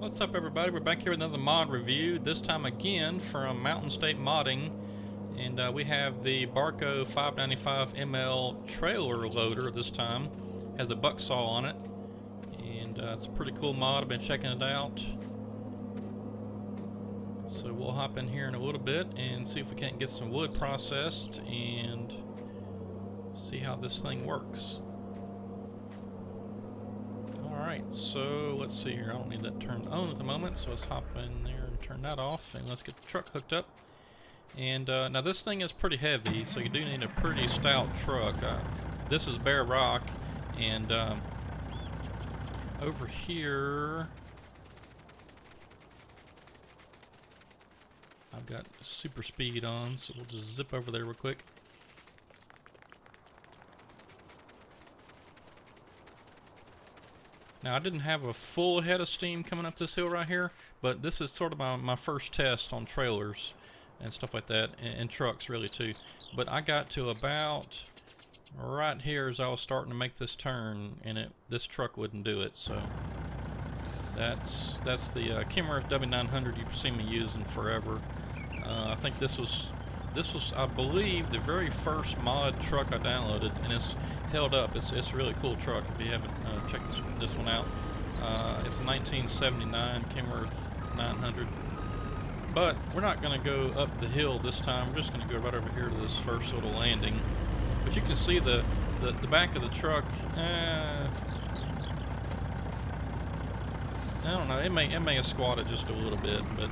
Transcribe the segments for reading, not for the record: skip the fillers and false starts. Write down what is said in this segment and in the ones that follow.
What's up, everybody? We're back here with another mod review, this time again from Mountain State Modding, and we have the Barko 595ML trailer loader this time. Has a bucksaw on it, and it's a pretty cool mod. I've been checking it out. So we'll hop in here in a little bit and see if we can't get some wood processed and see how this thing works. Alright, so let's see here. I don't need that turned on at the moment, so let's hop in there and turn that off, and let's get the truck hooked up. And now this thing is pretty heavy, so you do need a pretty stout truck. This is bare rock, and over here I've got super speed on, so we'll just zip over there real quick. Now, I didn't have a full head of steam coming up this hill right here, but this is sort of my first test on trailers and stuff like that, and trucks really too. But I got to about right here as I was starting to make this turn, and this truck wouldn't do it. So that's the Kenworth W900 you've seen me using forever. I think this was I believe the very first mod truck I downloaded, and it's held up. It's a really cool truck if you haven't checked this one out. It's a 1979 Kenworth 900. But we're not going to go up the hill this time. We're just going to go right over here to this first little landing. But you can see the back of the truck. I don't know. It may have squatted just a little bit, but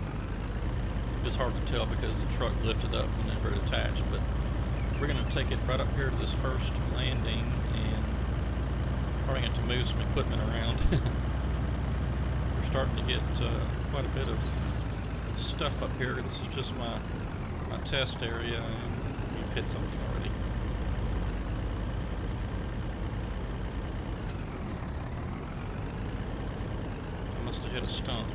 it's hard to tell because the truck lifted up whenever it attached. But we're going to take it right up here to this first landing, and probably have to move some equipment around. We're starting to get quite a bit of stuff up here. This is just my test area, and we've hit something already. I must have hit a stump.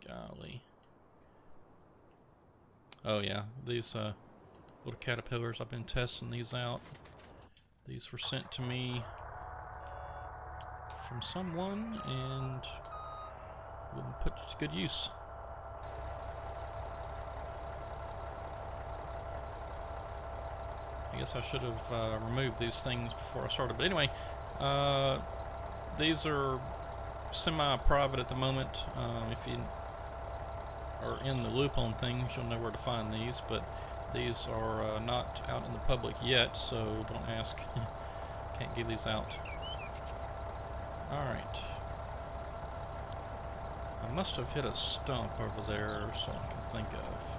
Golly. Oh yeah, these little caterpillars, I've been testing these out. These were sent to me from someone, and we'll put it to good use. I guess I should have removed these things before I started, but anyway, these are semi-private at the moment. If you are in the loop on things, you'll know where to find these, but these are not out in the public yet, so don't ask. Can't give these out. Alright. I must have hit a stump over there, so I can think of.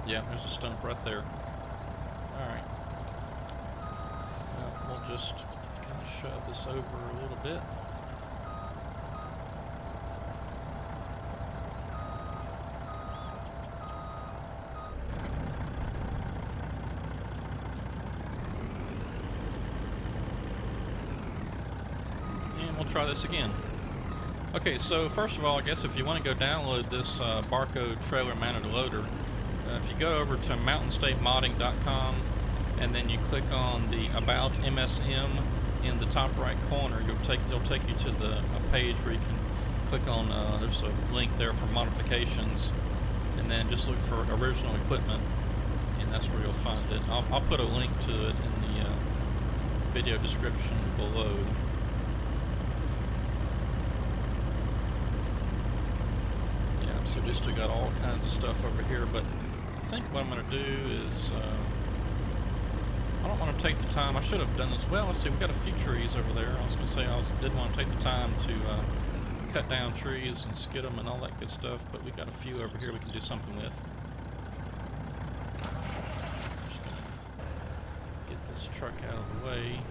Yeah, there's a stump right there. Alright. We'll just kind of shove this over a little bit. And we'll try this again. Okay, so first of all, I guess if you want to go download this Barko trailer mounted loader, if you go over to mountainstatemodding.com and then you click on the About MSM in the top right corner, it'll take you to a page where you can click on, there's a link there for modifications, and then just look for original equipment, and that's where you'll find it. I'll put a link to it in the video description below. Yeah, so just we got all kinds of stuff over here, but I think what I'm going to do is, I don't want to take the time. I should have done this. Well, let's see, we've got a few trees over there. I was going to say I didn't want to take the time to cut down trees and skid them and all that good stuff, but we've got a few over here we can do something with. Just going to get this truck out of the way.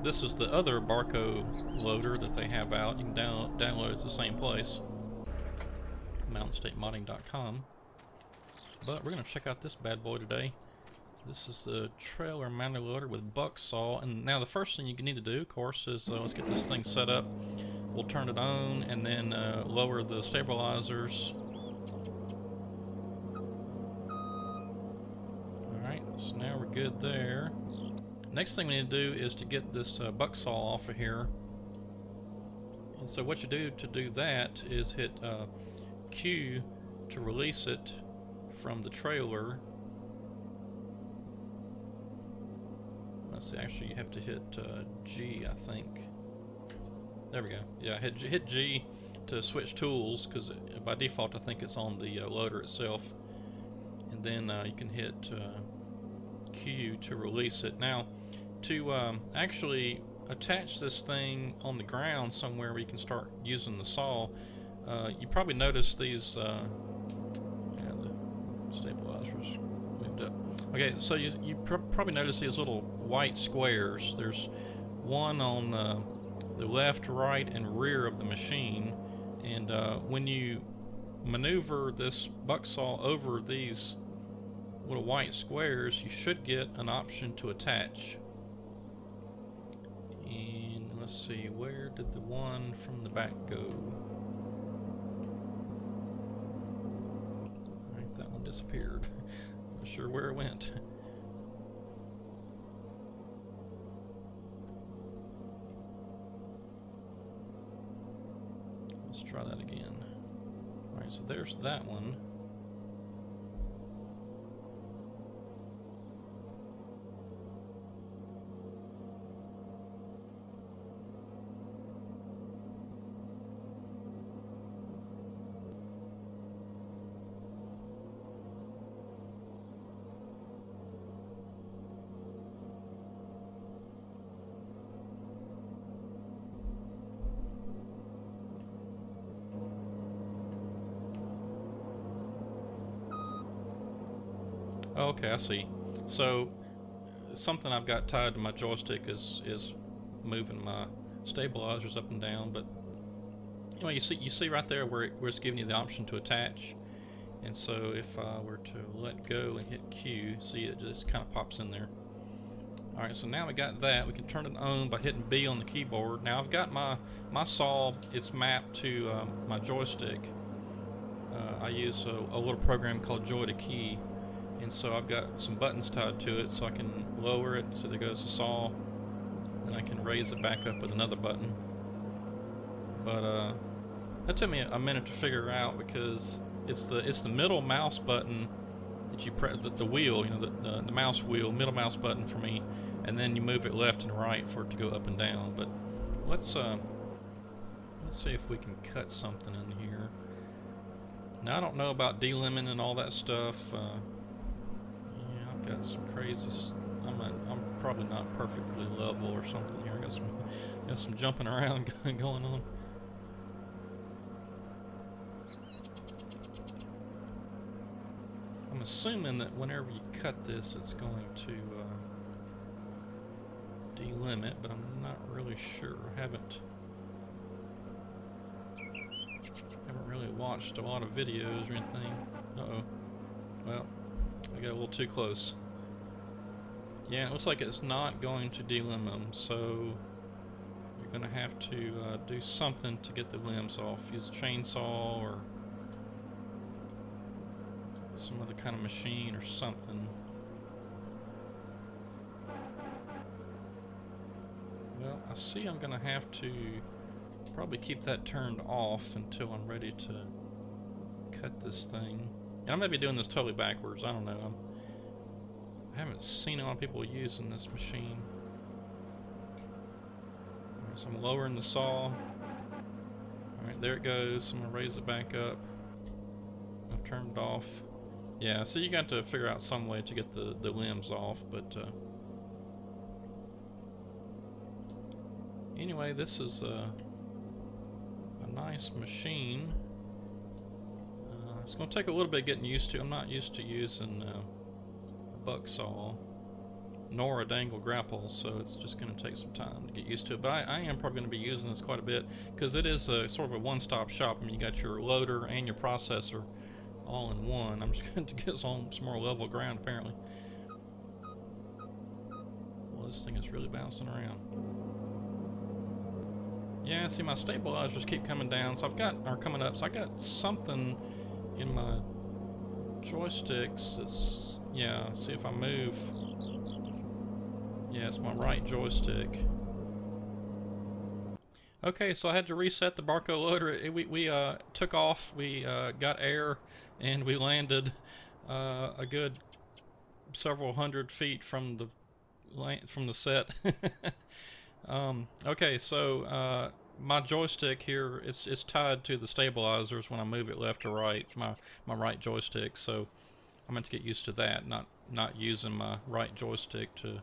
this is the other Barko loader that they have out. You can download it at the same place, mountainstatemodding.com. But we're going to check out this bad boy today. This is the trailer mounted loader with Bucksaw. And now the first thing you need to do, of course, is let's get this thing set up. We'll turn it on and then lower the stabilizers. Alright, so now we're good there. Next thing we need to do is to get this Bucksaw off of here. And so what you do to do that is hit Q to release it from the trailer. Let's see, actually you have to hit G, I think. There we go. Yeah, hit G to switch tools, because by default I think it's on the loader itself. And then you can hit Q to release it. Now, to actually attach this thing on the ground somewhere where you can start using the saw, you probably noticed these, yeah, the stabilizers moved up. Okay, so you probably notice these little white squares. There's one on the left, right, and rear of the machine, and when you maneuver this Bucksaw over these little white squares, you should get an option to attach. And let's see, where did the one from the back go? Alright, that one disappeared. Not sure where it went. Let's try that again. Alright, so there's that one. Okay, I see. So something I've got tied to my joystick is moving my stabilizers up and down. But anyway, you see right there where it's giving you the option to attach. And so if I were to let go and hit Q, see it just kind of pops in there. All right, so now we got that. We can turn it on by hitting B on the keyboard. Now I've got my saw. It's mapped to my joystick. I use a little program called Joy to Key. And so I've got some buttons tied to it, so I can lower it. So there goes the saw. Then I can raise it back up with another button. But that took me a minute to figure out, because it's the middle mouse button that you press, the wheel, you know, the mouse wheel, middle mouse button for me, and then you move it left and right for it to go up and down. But let's see if we can cut something in here. Now I don't know about delimiting and all that stuff. Got some crazy. I'm probably not perfectly level or something here. I got some jumping around going on. I'm assuming that whenever you cut this, it's going to delimit, but I'm not really sure. Haven't really watched a lot of videos or anything. Uh-oh. Well, I got a little too close. Yeah, it looks like it's not going to delimb them, so you're going to have to do something to get the limbs off. Use a chainsaw or some other kind of machine or something. Well, I see I'm going to have to probably keep that turned off until I'm ready to cut this thing. And I may be doing this totally backwards. I don't know. I haven't seen a lot of people using this machine. Right, so I'm lowering the saw. Alright, there it goes. I'm going to raise it back up. I've turned it off. Yeah, so you got to figure out some way to get the limbs off, but anyway, this is a nice machine. It's going to take a little bit getting used to. I'm not used to using a Bucksaw. nor a dangle grapple, so it's just going to take some time to get used to it. But I am probably going to be using this quite a bit because it is a sort of a one-stop shop. I mean, you got your loader and your processor all in one. I'm just going to get us on some more level ground apparently. Well, this thing is really bouncing around. Yeah, see, my stabilizers keep coming down, so coming up, so I got something in my joysticks that's, yeah, see if I move. Yeah, it's my right joystick. Okay, so I had to reset the Barko loader. We took off, we got air, and we landed a good several hundred feet from the set. Okay, so my joystick here is tied to the stabilizers when I move it left or right, my right joystick. So I'm going to get used to that, not using my right joystick to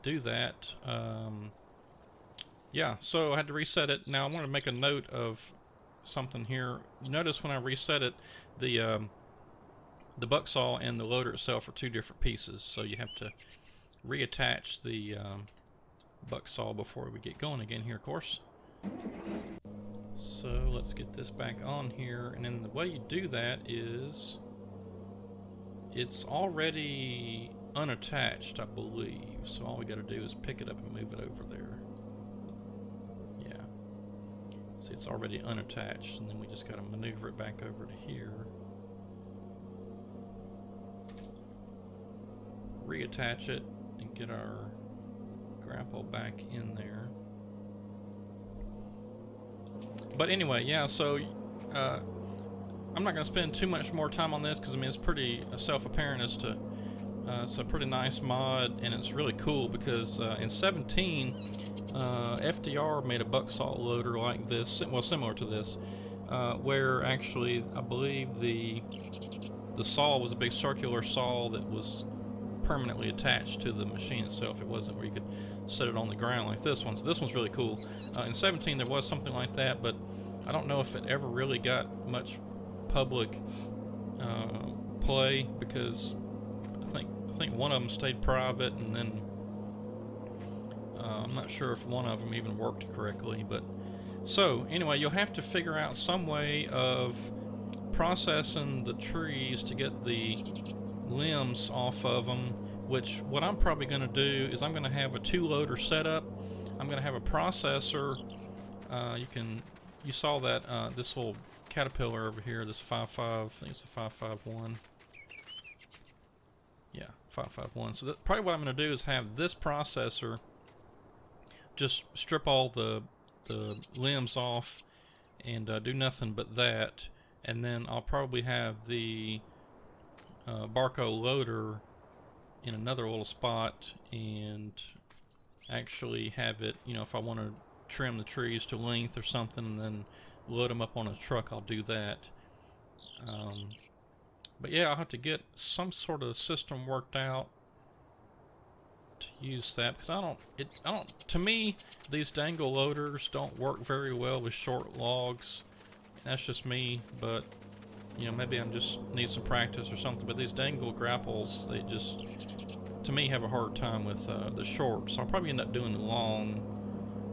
do that. Yeah, so I had to reset it. Now I want to make a note of something here. You notice when I reset it, the bucksaw and the loader itself are two different pieces, so you have to reattach the bucksaw before we get going again here, of course. So let's get this back on here, and then the way you do that is it's already unattached, I believe, so all we got to do is pick it up and move it over there. Yeah, see, it's already unattached, and then we just got to maneuver it back over to here, reattach it, and get our grapple back in there. But anyway, yeah, so I'm not going to spend too much more time on this because I mean it's pretty self-apparent as to it's a pretty nice mod, and it's really cool because in 17 FDR made a bucksaw loader like this, well, similar to this, where actually I believe the saw was a big circular saw that was permanently attached to the machine itself. It wasn't where you could set it on the ground like this one. So this one's really cool. In 17 there was something like that, but I don't know if it ever really got much public play because I think one of them stayed private, and then I'm not sure if one of them even worked correctly. But so anyway, you'll have to figure out some way of processing the trees to get the limbs off of them, which what I'm probably going to do is I'm going to have a two-loader setup. I'm going to have a processor. You saw that this little caterpillar over here, this 55, I think it's a 551. Yeah, 551. So probably what I'm going to do is have this processor just strip all the limbs off and do nothing but that, and then I'll probably have the Barko loader in another little spot and actually have it, you know, if I want to trim the trees to length or something and then load them up on a truck, I'll do that. But yeah, I'll have to get some sort of system worked out to use that, because to me, these dangle loaders don't work very well with short logs. That's just me, but you know, maybe I'm just need some practice or something. But these dangle grapples, they just, to me, have a hard time with the short. So I'll probably end up doing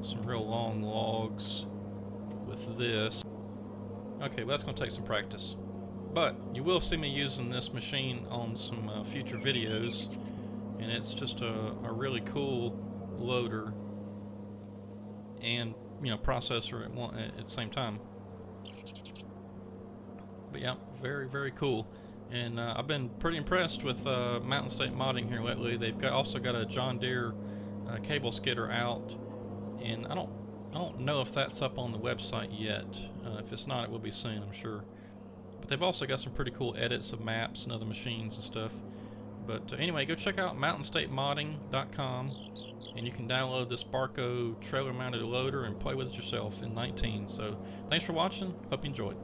some real long logs with this. Okay, well, that's going to take some practice. But you will see me using this machine on some future videos, and it's just a really cool loader and, you know, processor at the same time. But yeah, very, very cool. And I've been pretty impressed with Mountain State Modding here lately. They've also got a John Deere cable skidder out, and I don't know if that's up on the website yet. If it's not, it will be soon, I'm sure. But they've also got some pretty cool edits of maps and other machines and stuff. But anyway, go check out mountainstatemodding.com, and you can download this Barko trailer-mounted loader and play with it yourself in 19. So thanks for watching. Hope you enjoyed.